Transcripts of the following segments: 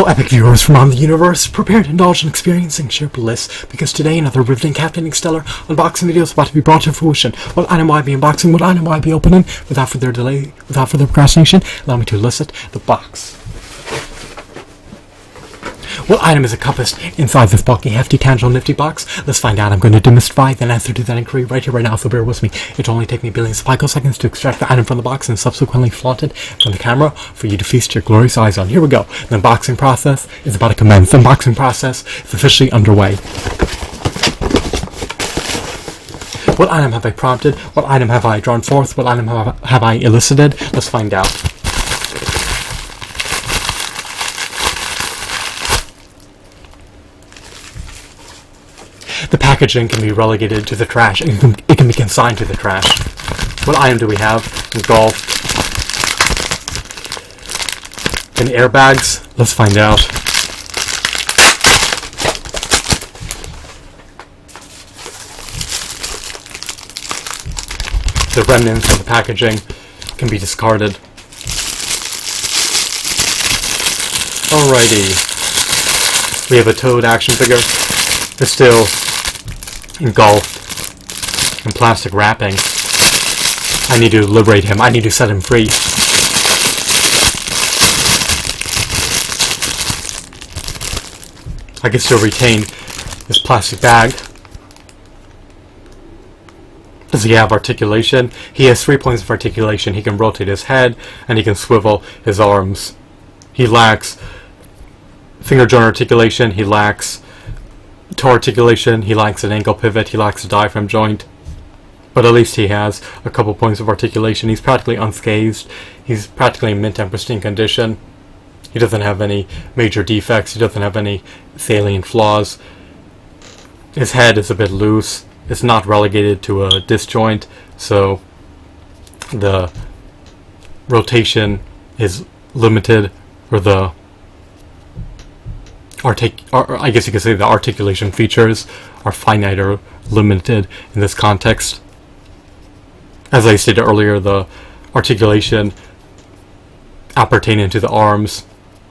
epic viewers from around the universe, prepare to indulge in experiencing sheer bliss, because today another riveting, captivating, stellar unboxing video is about to be brought to fruition. What item will I be unboxing? What item will I be opening? Without further delay, without further procrastination, allow me to elicit the box. What item is encompassed inside this bulky, hefty, tangible, nifty box? Let's find out. I'm going to demystify the answer to that inquiry right here, right now, so bear with me. It'll only take me billions of picoseconds to extract the item from the box and subsequently flaunt it from the camera for you to feast your glorious eyes on. Here we go. The unboxing process is about to commence. The unboxing process is officially underway. What item have I prompted? What item have I drawn forth? What item have I elicited? Let's find out. The packaging can be relegated to the trash. It can be consigned to the trash. What item do we have? Engulfed in airbags? Let's find out. The remnants of the packaging can be discarded. Alrighty. We have a Toad action figure. It's still engulfed in plastic wrapping. I need to liberate him. I need to set him free. I can still retain this plastic bag. Does he have articulation? He has 3 points of articulation. He can rotate his head and he can swivel his arms. He lacks finger joint articulation. He lacks toe articulation, he lacks an ankle pivot, he lacks a diaphragm joint, but at least he has a couple points of articulation. He's practically unscathed. He's practically in mint and pristine condition. He doesn't have any major defects. He doesn't have any salient flaws. His head is a bit loose. It's not relegated to a disjoint, so the rotation is limited, or the I guess you could say the articulation features are finite or limited in this context. As I stated earlier, the articulation appertaining to the arms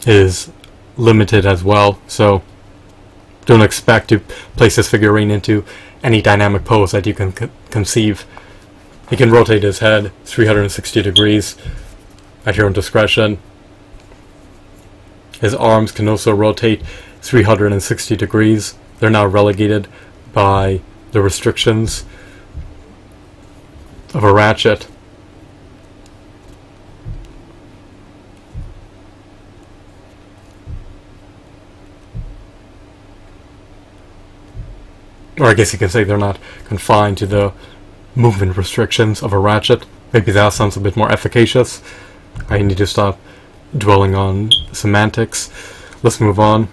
is limited as well, so don't expect to place this figurine into any dynamic pose that you can conceive. He can rotate his head 360 degrees at your own discretion. His arms can also rotate 360 degrees. They're now relegated by the restrictions of a ratchet. Or I guess you can say they're not confined to the movement restrictions of a ratchet. Maybe that sounds a bit more efficacious. I need to stop dwelling on semantics. Let's move on.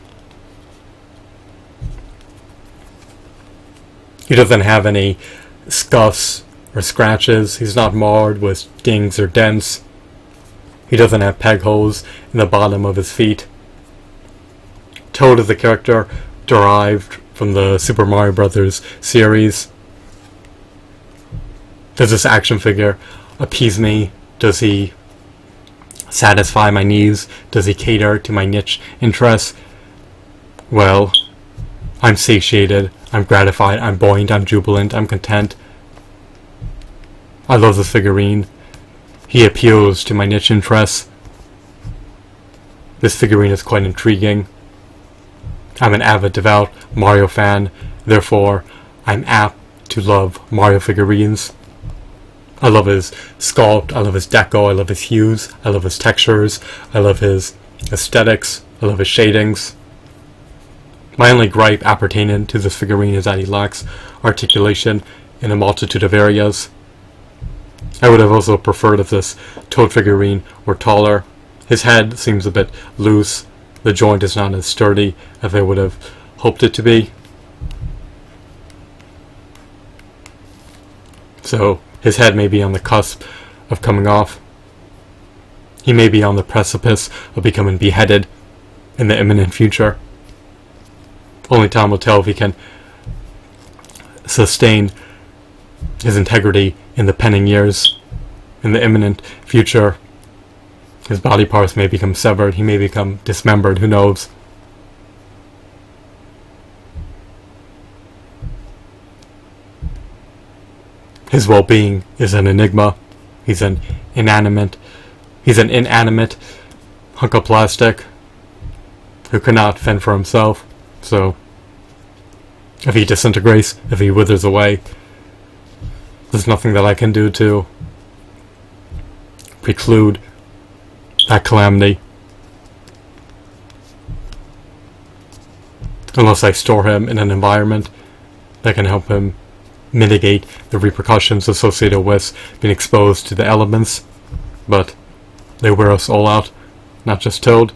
He doesn't have any scuffs or scratches. He's not marred with dings or dents. He doesn't have peg holes in the bottom of his feet. Toad is a character derived from the Super Mario Bros. Series. Does this action figure appease me? Does he satisfy my needs? Does he cater to my niche interests? Well, I'm satiated, I'm gratified, I'm buoyant, I'm jubilant, I'm content. I love this figurine. He appeals to my niche interests. This figurine is quite intriguing. I'm an avid, devout Mario fan, therefore I'm apt to love Mario figurines. I love his sculpt, I love his deco, I love his hues, I love his textures, I love his aesthetics, I love his shadings. My only gripe appertaining to this figurine is that he lacks articulation in a multitude of areas. I would have also preferred if this Toad figurine were taller. His head seems a bit loose, the joint is not as sturdy as I would have hoped it to be. So his head may be on the cusp of coming off. He may be on the precipice of becoming beheaded in the imminent future. Only time will tell if he can sustain his integrity in the penning years. In the imminent future, His body parts may become severed, he may become dismembered, who knows. His well-being is an enigma. He's an inanimate hunk of plastic who cannot fend for himself. So, if he disintegrates, if he withers away, there's nothing that I can do to preclude that calamity. Unless I store him in an environment that can help him mitigate the repercussions associated with being exposed to the elements. But they wear us all out, not just Toad.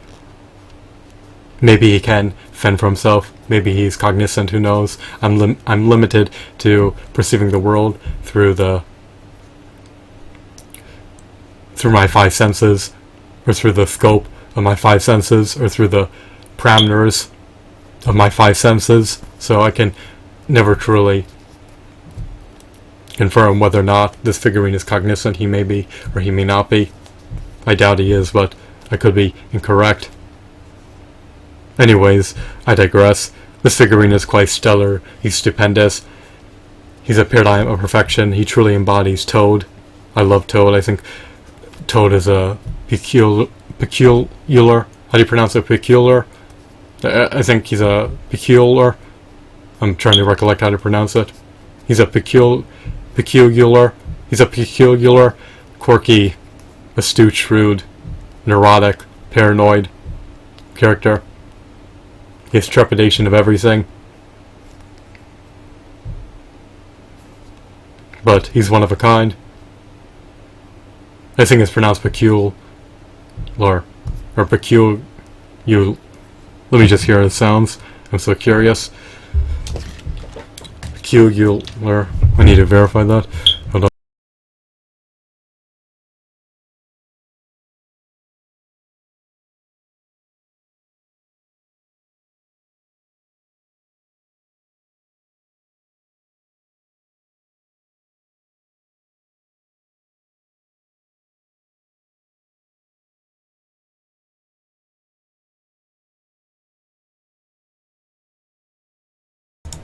Maybe he can fend for himself. Maybe he's cognizant, who knows. I'm limited to perceiving the world through my five senses, or through the scope of my five senses, or through the parameters of my five senses. So I can never truly confirm whether or not this figurine is cognizant. He may be, or he may not be. I doubt he is, but I could be incorrect. Anyways, I digress. This figurine is quite stellar. He's stupendous. He's a paradigm of perfection. He truly embodies Toad. I love Toad. I think Toad is a peculiar. How do you pronounce it? Peculiar? I think he's a peculiar. I'm trying to recollect how to pronounce it. He's a peculiar. He's a peculiar, quirky, astute, shrewd, neurotic, paranoid character. He has trepidation of everything. But he's one of a kind. I think it's pronounced peculiar. Or peculiar. Let me just hear how it sounds. I'm so curious. Peculiar. I need to verify that. Hold on.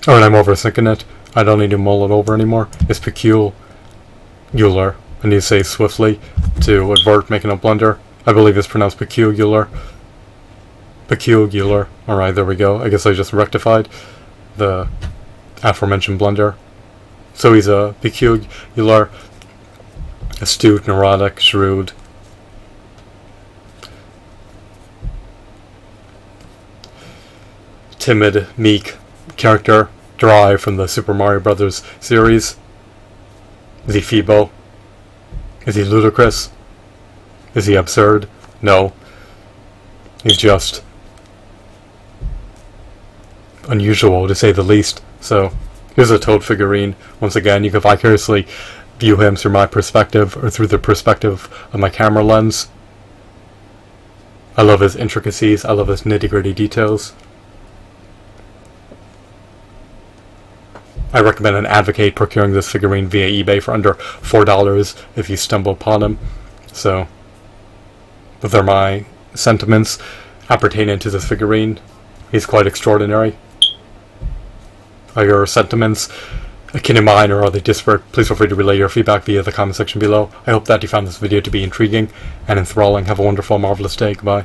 Alright, I'm overthinking it. I don't need to mull it over anymore. It's peculiar. I need to say swiftly to avert making a blunder. I believe it's pronounced peculiar. Peculiar. Alright, there we go. I guess I just rectified the aforementioned blunder. So he's a peculiar, astute, neurotic, shrewd, timid, meek character derived from the Super Mario Brothers series. Is he feeble? Is he ludicrous? Is he absurd? No. He's just unusual, to say the least. So, here's a Toad figurine. Once again, you can vicariously view him through my perspective, or through the perspective of my camera lens. I love his intricacies. I love his nitty-gritty details. I recommend and advocate procuring this figurine via eBay for under $4 if you stumble upon him. So, those are my sentiments appertaining to this figurine. He's quite extraordinary. Are your sentiments akin to mine, or are they disparate? Please feel free to relay your feedback via the comment section below. I hope that you found this video to be intriguing and enthralling. Have a wonderful, marvelous day. Goodbye.